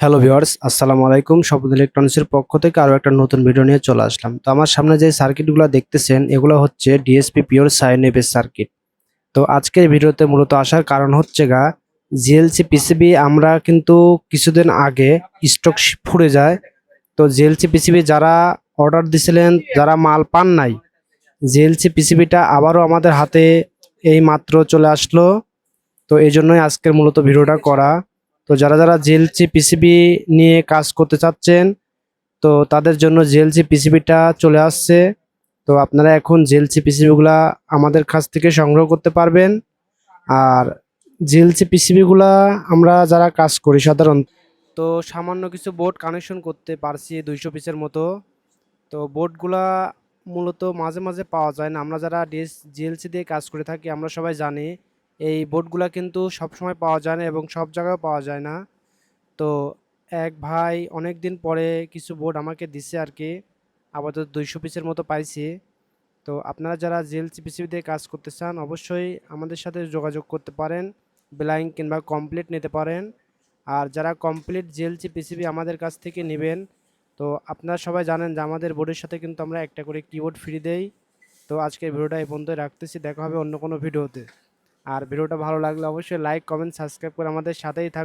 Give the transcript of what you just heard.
Hello viewers, আসসালামু আলাইকুম। শপথ ইলেকট্রনিক্সের পক্ষ থেকে আরো একটা নতুন ভিডিও নিয়ে চলে আসলাম। তো আমার সামনে যে সার্কিটগুলো দেখতেছেন এগুলো হচ্ছে ডিএসপি পিওর সাইন ওয়েভের সার্কিট। তো আজকের ভিডিওতে মূলত আসার কারণ হচ্ছে জিএলসি পিসিবি আমরা কিন্তু কিছুদিন আগে স্টক ফুরে যায়। তো জিএলসি পিসিবি যারা অর্ডার দিছিলেন, যারা মাল পান নাই, জিএলসি পিসিবিটা আবারও আমাদের হাতে এই মাত্র চলে আসলো। তো এই জন্যই আজকের মূলত ভিডিওটা করা। তো যারা যারা জিএলসি পিসিবি নিয়ে কাজ করতে চাচ্ছেন, তো তাদের জন্য জিএলসি পিসিবিটা চলে আসছে। তো আপনারা এখন জিএলসি পিসিবিগুলা আমাদের কাছ থেকে সংগ্রহ করতে পারবেন। আর জিএলসি পিসিবিগুলা আমরা যারা কাজ করি সাধারণত, তো সামান্য কিছু বোর্ড কানেকশন করতে পারছি 200 পিসের মতো। তো বোর্ডগুলা মূলত মাঝে মাঝে পাওয়া যায় না। আমরা যারা জিএলসি দিয়ে কাজ করে থাকি আমরা সবাই জানি এই বোর্ডগুলা কিন্তু সব সময় পাওয়া যায় না এবং সব জায়গায় পাওয়া যায় না। তো এক ভাই অনেক দিন পরে কিছু বোর্ড আমাকে দিছে আর কি, আপাতত 200 পিসের মতো পাইছি। তো আপনারা যারা জিএলসি পিসিবি দিয়ে কাজ করতে চান অবশ্যই আমাদের সাথে যোগাযোগ করতে পারেন, ব্লাইং কিংবা কমপ্লিট নিতে পারেন। আর যারা কমপ্লিট জিএলসি পিসিবি আমাদের কাছ থেকে নেবেন, তো আপনারা সবাই জানেন যে আমাদের বোর্ডের সাথে কিন্তু আমরা একটা করে কিবোর্ড ফ্রি দেই। তো আজকের ভিডিওটা এই পর্যন্তই রাখতেছি, দেখা হবে অন্য কোনো ভিডিওতে। আর ভিডিওটা ভালো লাগলে অবশ্যই লাইক কমেন্ট সাবস্ক্রাইব করে আমাদের সাথেই থাকুন।